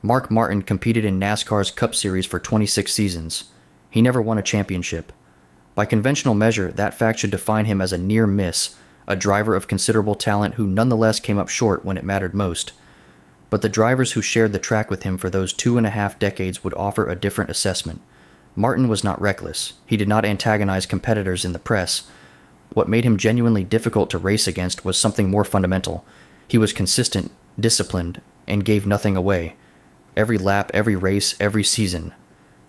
Mark Martin competed in NASCAR's Cup Series for 26 seasons. He never won a championship. By conventional measure, that fact should define him as a near miss, a driver of considerable talent who nonetheless came up short when it mattered most. But the drivers who shared the track with him for those 2.5 decades would offer a different assessment. Martin was not reckless. He did not antagonize competitors in the press. What made him genuinely difficult to race against was something more fundamental. He was consistent, disciplined, and gave nothing away. Every lap, every race, every season.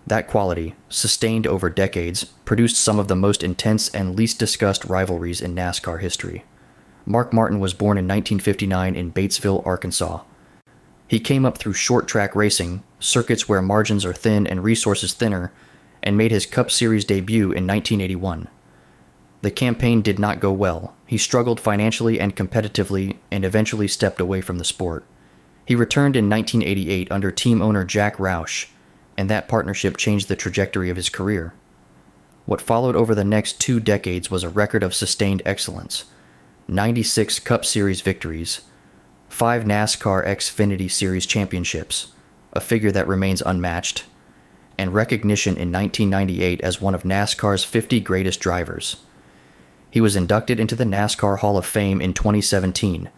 That quality, sustained over decades, produced some of the most intense and least discussed rivalries in NASCAR history. Mark Martin was born in 1959 in Batesville, Arkansas. He came up through short-track racing, circuits where margins are thin and resources thinner, and made his Cup Series debut in 1981. The campaign did not go well. He struggled financially and competitively and eventually stepped away from the sport. He returned in 1988 under team owner Jack Roush, and that partnership changed the trajectory of his career. What followed over the next 2 decades was a record of sustained excellence. 96 Cup Series victories, 5 NASCAR Xfinity Series championships, a figure that remains unmatched, and recognition in 1998 as one of NASCAR's 50 greatest drivers. He was inducted into the NASCAR Hall of Fame in 2017.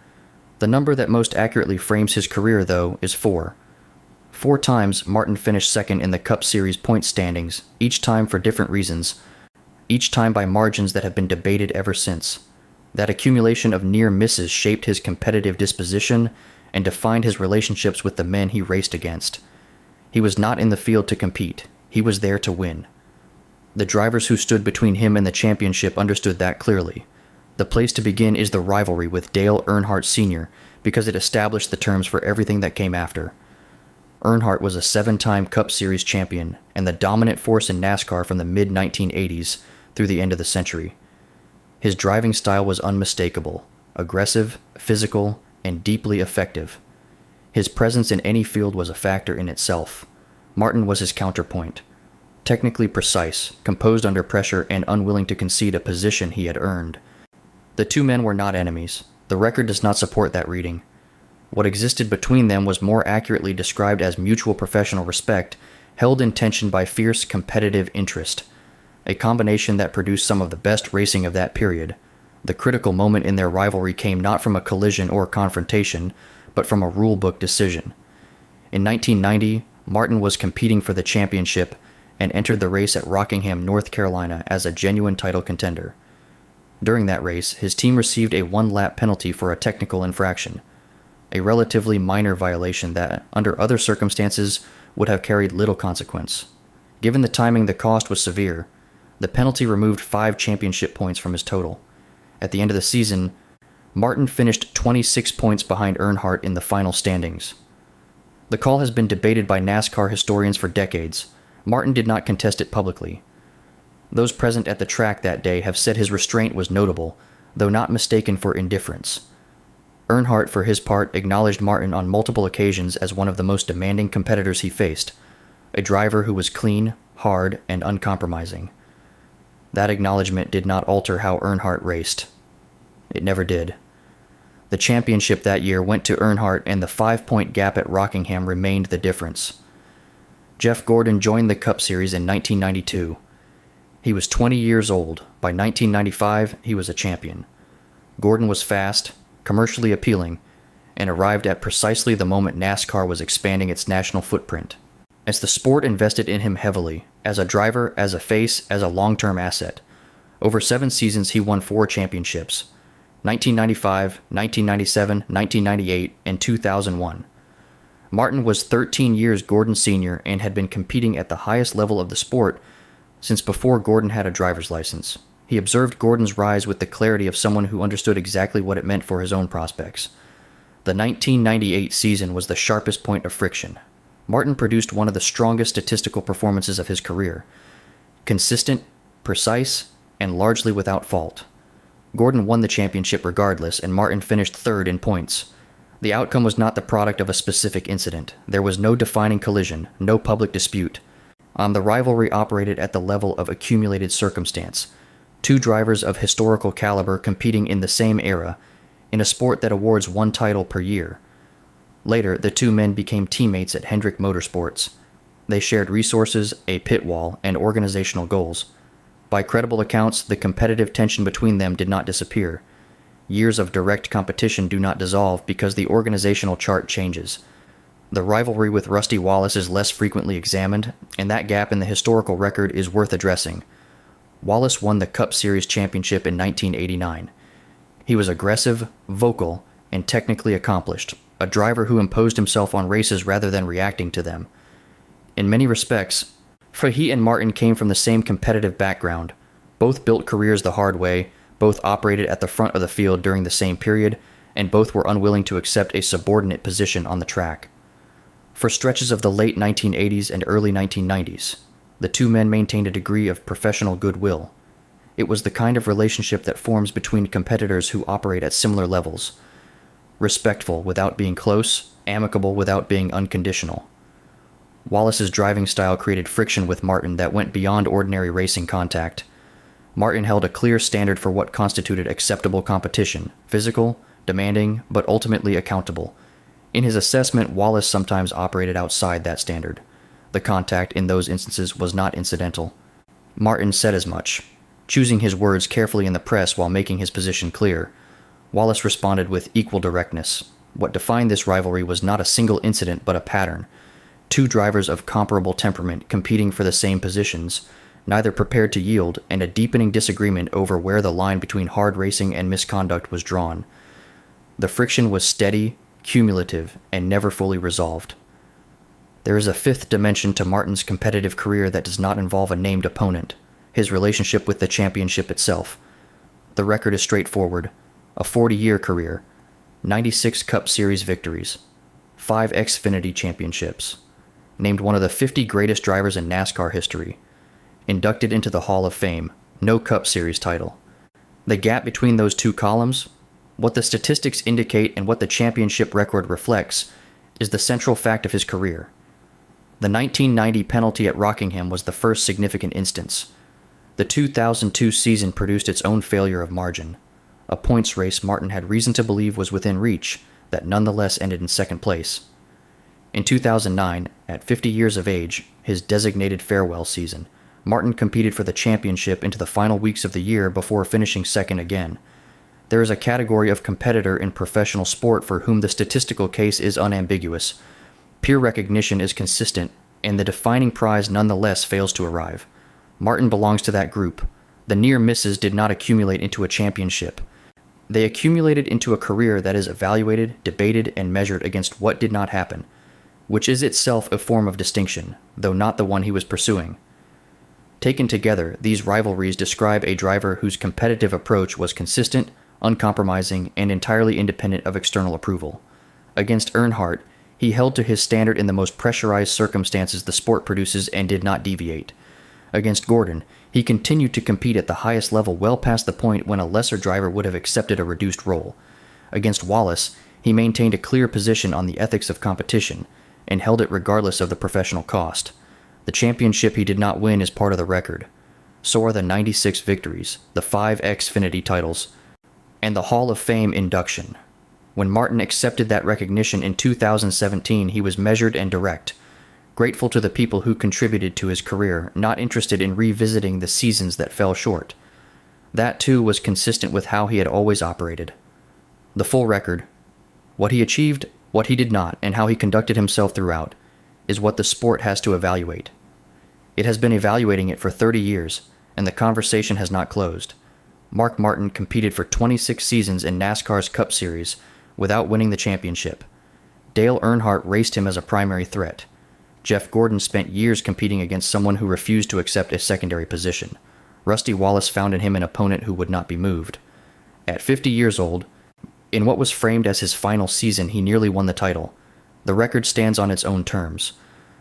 The number that most accurately frames his career, though, is 4. 4 times Martin finished second in the Cup Series point standings, each time for different reasons, each time by margins that have been debated ever since. That accumulation of near misses shaped his competitive disposition and defined his relationships with the men he raced against. He was not in the field to compete. He was there to win. The drivers who stood between him and the championship understood that clearly. The place to begin is the rivalry with Dale Earnhardt Sr., because it established the terms for everything that came after. Earnhardt was a 7-time Cup Series champion and the dominant force in NASCAR from the mid-1980s through the end of the century. His driving style was unmistakable, aggressive, physical, and deeply effective. His presence in any field was a factor in itself. Martin was his counterpoint. Technically precise, composed under pressure, and unwilling to concede a position he had earned. The 2 men were not enemies. The record does not support that reading. What existed between them was more accurately described as mutual professional respect, held in tension by fierce competitive interest. A combination that produced some of the best racing of that period. The critical moment in their rivalry came not from a collision or confrontation, but from a rule-book decision. In 1990, Martin was competing for the championship and entered the race at Rockingham, North Carolina as a genuine title contender. During that race, his team received a 1-lap penalty for a technical infraction, a relatively minor violation that, under other circumstances, would have carried little consequence. Given the timing, the cost was severe. The penalty removed 5 championship points from his total. At the end of the season, Martin finished 26 points behind Earnhardt in the final standings. The call has been debated by NASCAR historians for decades. Martin did not contest it publicly. Those present at the track that day have said his restraint was notable, though not mistaken for indifference. Earnhardt, for his part, acknowledged Martin on multiple occasions as one of the most demanding competitors he faced, a driver who was clean, hard, and uncompromising. That acknowledgement did not alter how Earnhardt raced. It never did. The championship that year went to Earnhardt, and the 5-point gap at Rockingham remained the difference. Jeff Gordon joined the Cup Series in 1992. He was 20 years old. By 1995, he was a champion. Gordon was fast, commercially appealing, and arrived at precisely the moment NASCAR was expanding its national footprint. As the sport invested in him heavily, as a driver, as a face, as a long-term asset. Over 7 seasons, he won 4 championships: 1995, 1997, 1998, and 2001. Martin was 13 years Gordon Sr. and had been competing at the highest level of the sport since before Gordon had a driver's license. He observed Gordon's rise with the clarity of someone who understood exactly what it meant for his own prospects. The 1998 season was the sharpest point of friction. Martin produced one of the strongest statistical performances of his career. Consistent, precise, and largely without fault. Gordon won the championship regardless, and Martin finished 3rd in points. The outcome was not the product of a specific incident. There was no defining collision, no public dispute. The rivalry operated at the level of accumulated circumstance. 2 drivers of historical caliber competing in the same era, in a sport that awards 1 title per year. Later, the two men became teammates at Hendrick Motorsports. They shared resources, a pit wall, and organizational goals. By credible accounts, the competitive tension between them did not disappear. Years of direct competition do not dissolve because the organizational chart changes. The rivalry with Rusty Wallace is less frequently examined, and that gap in the historical record is worth addressing. Wallace won the Cup Series championship in 1989. He was aggressive, vocal, and technically accomplished, a driver who imposed himself on races rather than reacting to them. In many respects, for he and Martin came from the same competitive background. Both built careers the hard way, both operated at the front of the field during the same period, and both were unwilling to accept a subordinate position on the track. For stretches of the late 1980s and early 1990s, the two men maintained a degree of professional goodwill. It was the kind of relationship that forms between competitors who operate at similar levels. Respectful without being close, amicable without being unconditional. Wallace's driving style created friction with Martin that went beyond ordinary racing contact. Martin held a clear standard for what constituted acceptable competition, physical, demanding, but ultimately accountable. In his assessment, Wallace sometimes operated outside that standard. The contact in those instances was not incidental. Martin said as much, choosing his words carefully in the press while making his position clear. Wallace responded with equal directness. What defined this rivalry was not a single incident but a pattern. Two drivers of comparable temperament competing for the same positions, neither prepared to yield, and a deepening disagreement over where the line between hard racing and misconduct was drawn. The friction was steady, cumulative, and never fully resolved. There is a fifth dimension to Martin's competitive career that does not involve a named opponent, his relationship with the championship itself. The record is straightforward. A 40-year career, 96 Cup Series victories, 5 Xfinity championships, named one of the 50 greatest drivers in NASCAR history, inducted into the Hall of Fame, no Cup Series title. The gap between those two columns, what the statistics indicate and what the championship record reflects, is the central fact of his career. The 1990 penalty at Rockingham was the first significant instance. The 2002 season produced its own failure of margin, a points race Martin had reason to believe was within reach, that nonetheless ended in second place. In 2009, at 50 years of age, his designated farewell season, Martin competed for the championship into the final weeks of the year before finishing second again. There is a category of competitor in professional sport for whom the statistical case is unambiguous. Peer recognition is consistent, and the defining prize nonetheless fails to arrive. Martin belongs to that group. The near misses did not accumulate into a championship. They accumulated into a career that is evaluated, debated, and measured against what did not happen, which is itself a form of distinction, though not the one he was pursuing. Taken together, these rivalries describe a driver whose competitive approach was consistent, uncompromising, and entirely independent of external approval. Against Earnhardt, he held to his standard in the most pressurized circumstances the sport produces and did not deviate. Against Gordon, he continued to compete at the highest level well past the point when a lesser driver would have accepted a reduced role. Against Wallace, he maintained a clear position on the ethics of competition, and held it regardless of the professional cost. The championship he did not win is part of the record. So are the 96 victories, the 5 Xfinity titles, and the Hall of Fame induction. When Martin accepted that recognition in 2017, he was measured and direct, grateful to the people who contributed to his career, not interested in revisiting the seasons that fell short. That, too, was consistent with how he had always operated. The full record, what he achieved, what he did not, and how he conducted himself throughout, is what the sport has to evaluate. It has been evaluating it for 30 years, and the conversation has not closed. Mark Martin competed for 26 seasons in NASCAR's Cup Series without winning the championship. Dale Earnhardt raced him as a primary threat. Jeff Gordon spent years competing against someone who refused to accept a secondary position. Rusty Wallace found in him an opponent who would not be moved. At 50 years old, in what was framed as his final season, he nearly won the title. The record stands on its own terms.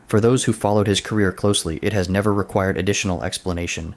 For those who followed his career closely, it has never required additional explanation.